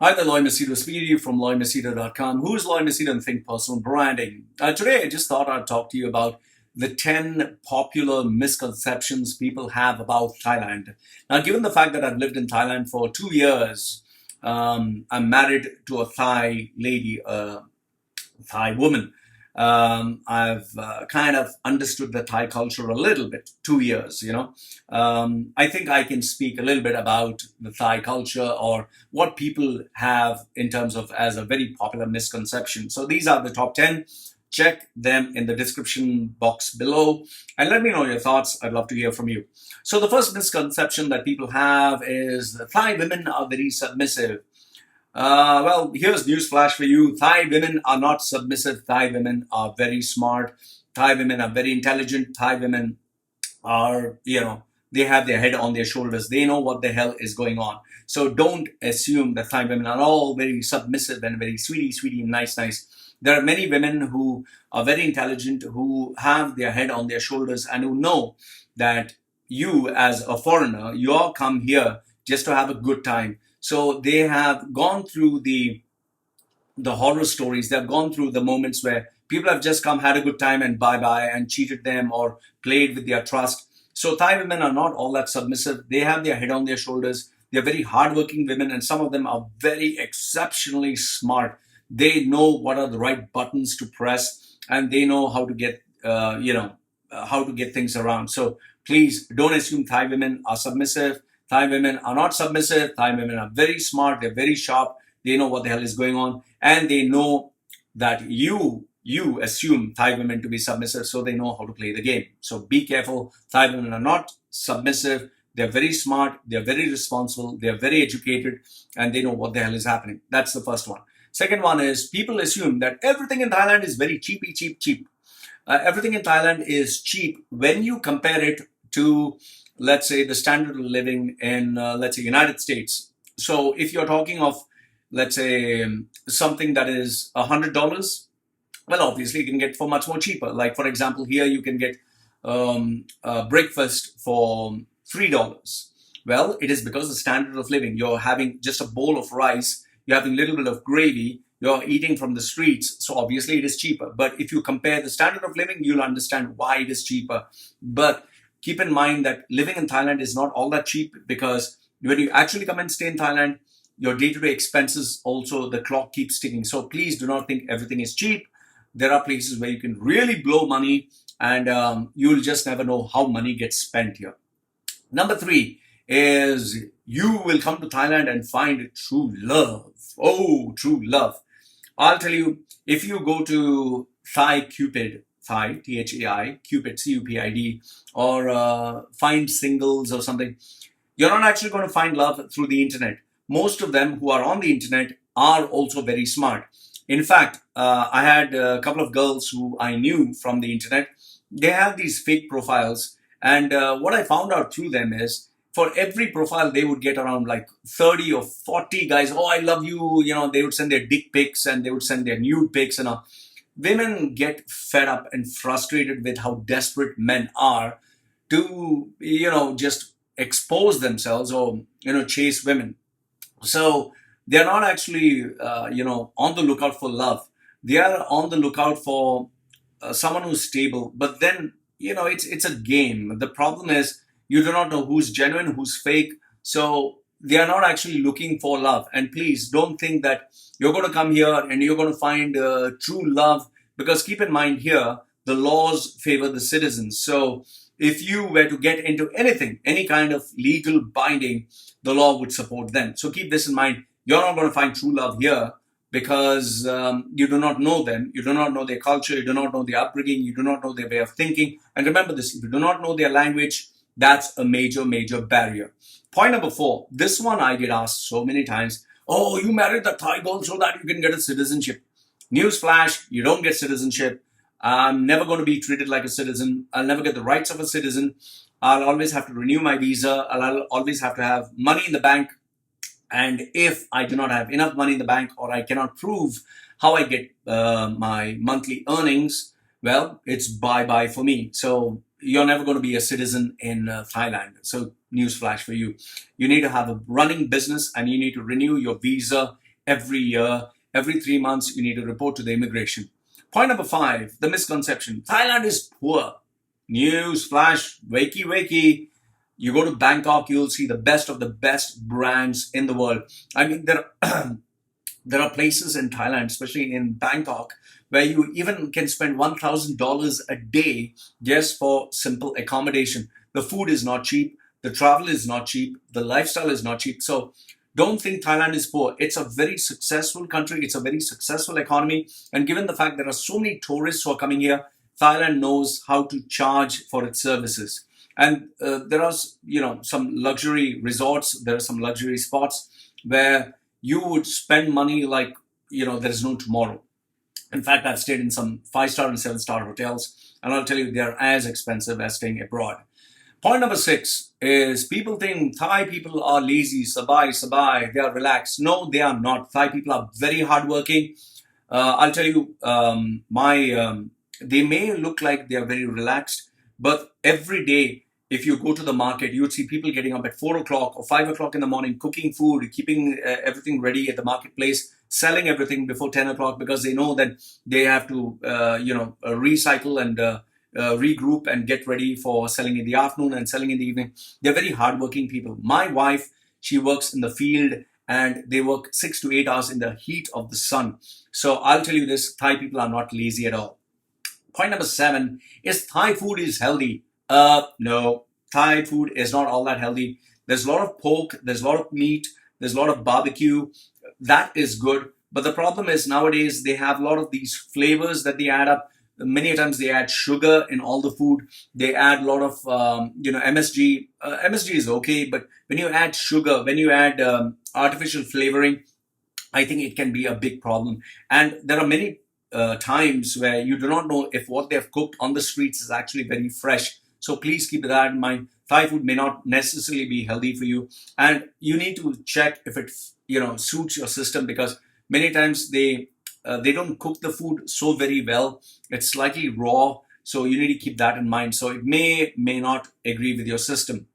Hi there, Loy Machedo speaking to you from LoyMachedo.com. Who is Loy Machedo and Think Personal Branding? Today, I just thought I'd talk to you about the 10 popular misconceptions people have about Thailand. Now, given the fact that I've lived in Thailand for 2 years, I'm married to a Thai lady, Thai woman. I've kind of understood the Thai culture a little bit, 2 years. I think I can speak a little bit about the Thai culture or what people have in terms of as a very popular misconception. So these are the top 10. Check them in the description box below and let me know your thoughts. I'd love to hear from you. So the first misconception that people have is that Thai women are very submissive. Well, here's news flash for you. Thai women are not submissive. Thai women are very smart. Thai women are very intelligent. Thai women are, they have their head on their shoulders. They know what the hell is going on. So don't assume that Thai women are all very submissive and very sweetie, nice. There are many women who are very intelligent, who have their head on their shoulders and who know that you as a foreigner, you all come here just to have a good time. So they have gone through the horror stories. They've gone through the moments where people have just come, had a good time, and bye and cheated them or played with their trust. So Thai women are not all that submissive. They have their head on their shoulders. They're very hardworking women, and some of them are very exceptionally smart. They know what are the right buttons to press, and they know how to get, how to get things around. So please don't assume Thai women are submissive. Thai women are not submissive. Thai women are very smart. They're very sharp. They know what the hell is going on. And they know that you assume Thai women to be submissive, so they know how to play the game. So be careful. Thai women are not submissive. They're very smart. They're very responsible. They're very educated. And they know what the hell is happening. That's the first one. Second one is people assume that everything in Thailand is very cheap. Everything in Thailand is cheap when you compare it to, let's say, the standard of living in, let's say, United States. So if you're talking of, let's say, something that is $100, well, obviously you can get for much more cheaper. Like, for example, here you can get breakfast for $3. Well, it is because the standard of living. You're having just a bowl of rice, you're having a little bit of gravy, you're eating from the streets, so obviously it is cheaper. But if you compare the standard of living, you'll understand why it is cheaper. But keep in mind that living in Thailand is not all that cheap, because when you actually come and stay in Thailand, your day-to-day expenses also, the clock keeps ticking. So please do not think everything is cheap. There are places where you can really blow money, and you'll just never know how money gets spent here. Number three is you will come to Thailand and find true love. Oh, true love. I'll tell you, if you go to Thai Cupid, Thai, Thai, Cupid, Cupid, or find singles or something, you're not actually going to find love through the internet. Most of them who are on the internet are also very smart. In fact, I had a couple of girls who I knew from the internet. They have these fake profiles. And what I found out through them is for every profile, they would get around like 30 or 40 guys. Oh, I love you. They would send their dick pics and they would send their nude pics and all. Women get fed up and frustrated with how desperate men are to, just expose themselves or, chase women. So they're not actually, on the lookout for love. They are on the lookout for someone who's stable. But then, it's a game. The problem is you do not know who's genuine, who's fake. So they are not actually looking for love. And please don't think that you're going to come here and you're going to find true love, because keep in mind here, the laws favor the citizens. So if you were to get into anything, any kind of legal binding, the law would support them. So keep this in mind. You're not going to find true love here because you do not know them. You do not know their culture. You do not know their upbringing. You do not know their way of thinking. And remember this, if you do not know their language, that's a major barrier. Point number 4, this one I get asked so many times. Oh, you married the Thai girl so that you can get a citizenship. Newsflash, you don't get citizenship. I'm never going to be treated like a citizen. I'll never get the rights of a citizen. I'll always have to renew my visa. I'll always have to have money in the bank. And if I do not have enough money in the bank, or I cannot prove how I get my monthly earnings, well, it's bye-bye for me. So you're never going to be a citizen in Thailand. So newsflash for you. You need to have a running business and you need to renew your visa every year, every 3 months, you need to report to the immigration. Point number 5, the misconception. Thailand is poor. News flash, wakey wakey. You go to Bangkok, you'll see the best of the best brands in the world. I mean, there are places in Thailand, especially in Bangkok, where you even can spend $1,000 a day just for simple accommodation. The food is not cheap, the travel is not cheap, the lifestyle is not cheap. So don't think Thailand is poor. It's a very successful country, it's a very successful economy. And given the fact there are so many tourists who are coming here, Thailand knows how to charge for its services. And there are, some luxury resorts, there are some luxury spots where you would spend money like, there's no tomorrow. In fact, I've stayed in some 5-star and 7-star hotels, and I'll tell you, they're as expensive as staying abroad. Point number 6 is people think Thai people are lazy, sabai, they are relaxed. No, they are not. Thai people are very hardworking. I'll tell you, they may look like they are very relaxed, but every day, if you go to the market, you'd see people getting up at 4 o'clock or 5 o'clock in the morning, cooking food, keeping everything ready at the marketplace, selling everything before 10 o'clock because they know that they have to, recycle and regroup and get ready for selling in the afternoon and selling in the evening. They're very hardworking people. My wife, she works in the field and they work 6 to 8 hours in the heat of the sun. So I'll tell you this, Thai people are not lazy at all. Point number 7 is Thai food is healthy. No, Thai food is not all that healthy. There's a lot of pork, there's a lot of meat, there's a lot of barbecue. That is good. But the problem is nowadays they have a lot of these flavors that they add up. Many times they add sugar in all the food. They add a lot of, MSG. MSG is okay, but when you add sugar, when you add artificial flavoring, I think it can be a big problem. And there are many times where you do not know if what they have cooked on the streets is actually very fresh. So please keep that in mind. Thai food may not necessarily be healthy for you, and you need to check if it suits your system, because many times they don't cook the food so very well. It's slightly raw, so you need to keep that in mind. So it may not agree with your system.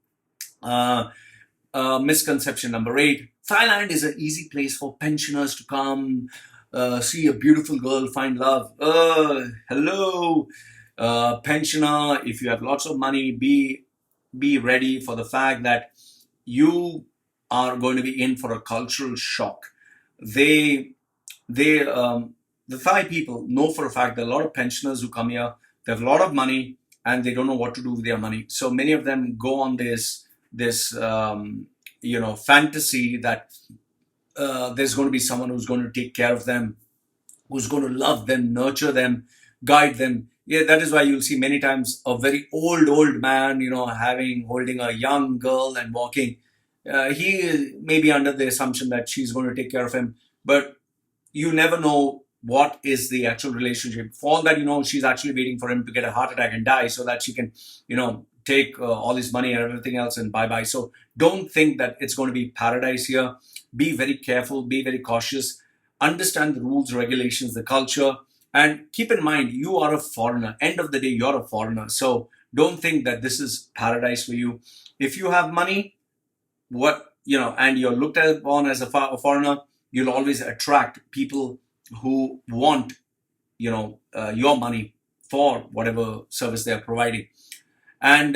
Misconception number 8: Thailand is an easy place for pensioners to come, see a beautiful girl, find love. Hello. Pensioner, if you have lots of money, be ready for the fact that you are going to be in for a cultural shock. The Thai people know for a fact that a lot of pensioners who come here, they have a lot of money and they don't know what to do with their money. So many of them go on this fantasy that there's going to be someone who's going to take care of them, who's going to love them, nurture them, guide them. Yeah, that is why you'll see many times a very old man, holding a young girl and walking. He may be under the assumption that she's going to take care of him, but you never know what is the actual relationship. For all that she's actually waiting for him to get a heart attack and die so that she can, take all his money and everything else and bye-bye. So don't think that it's going to be paradise here. Be very careful, be very cautious, understand the rules, regulations, the culture. And keep in mind, you are a foreigner. End of the day, you're a foreigner. So don't think that this is paradise for you. If you have money, and you're looked upon as a foreigner, you'll always attract people who want, your money for whatever service they're providing. And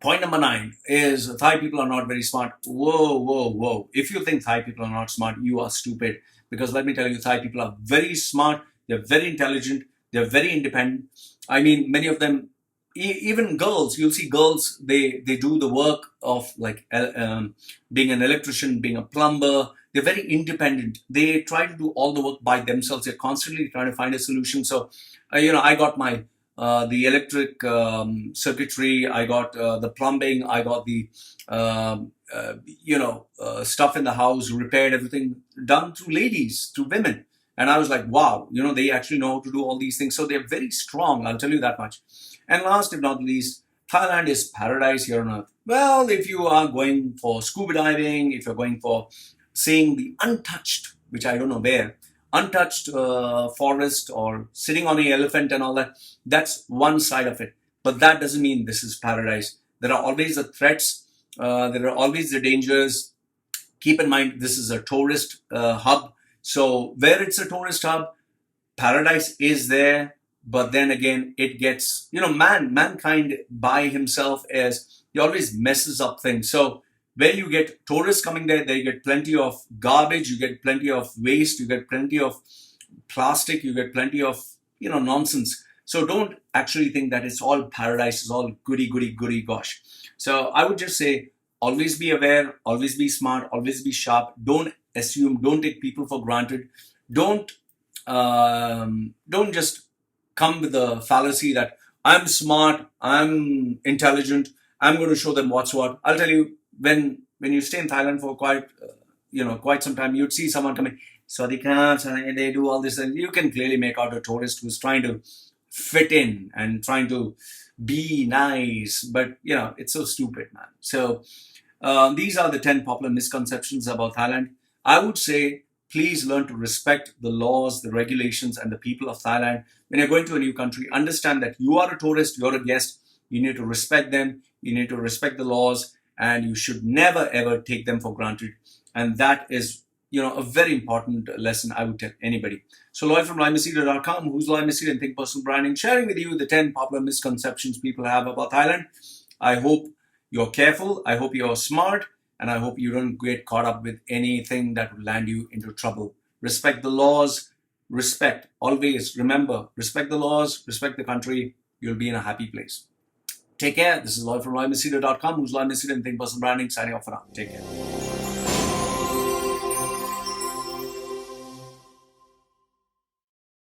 point number 9 is Thai people are not very smart. Whoa. If you think Thai people are not smart, you are stupid. Because let me tell you, Thai people are very smart. They're very intelligent. They're very independent. I mean, many of them, even girls, you'll see girls, they do the work of like being an electrician, being a plumber. They're very independent. They try to do all the work by themselves. They're constantly trying to find a solution. So, I got my the electric circuitry. I got the plumbing. I got the stuff in the house repaired. Everything done through ladies, through women. And I was like, wow, they actually know how to do all these things. So they're very strong, I'll tell you that much. And last if not least, Thailand is paradise here on earth. Well, if you are going for scuba diving, if you're going for seeing the untouched, which I don't know where, untouched forest, or sitting on an elephant and all that, that's one side of it. But that doesn't mean this is paradise. There are always the threats. There are always the dangers. Keep in mind, this is a tourist hub. So where it's a tourist hub, paradise is there, but then again, it gets, mankind by himself is, he always messes up things. So where you get tourists coming there, they get plenty of garbage, you get plenty of waste, you get plenty of plastic, you get plenty of, nonsense. So don't actually think that it's all paradise, it's all goody, goody, goody, gosh. So I would just say, always be aware, always be smart, always be sharp. Don't assume, don't take people for granted. Don't don't just come with the fallacy that I'm smart, I'm intelligent, I'm going to show them what's what. I'll tell you, when you stay in Thailand for quite some time, you'd see someone coming, Swadikam, and they do all this, and you can clearly make out a tourist who's trying to fit in and trying to be nice, but it's so stupid, man. So these are the 10 popular misconceptions about Thailand. I would say, please learn to respect the laws, the regulations, and the people of Thailand. When you're going to a new country, understand that you are a tourist, you're a guest. You need to respect them. You need to respect the laws, and you should never ever take them for granted. And that is, a very important lesson I would tell anybody. So Lloyd from Machedo.com, who's Lloyd Machedo and Think Personal Branding, sharing with you the 10 popular misconceptions people have about Thailand. I hope you're careful. I hope you're smart. And I hope you don't get caught up with anything that will land you into trouble. Respect the laws. Respect. Always remember, respect the laws, respect the country. You'll be in a happy place. Take care. This is Lloyd from LloydMachedo.com, who's Lloyd Machedo and Think Personal Branding, signing off for now. Take care.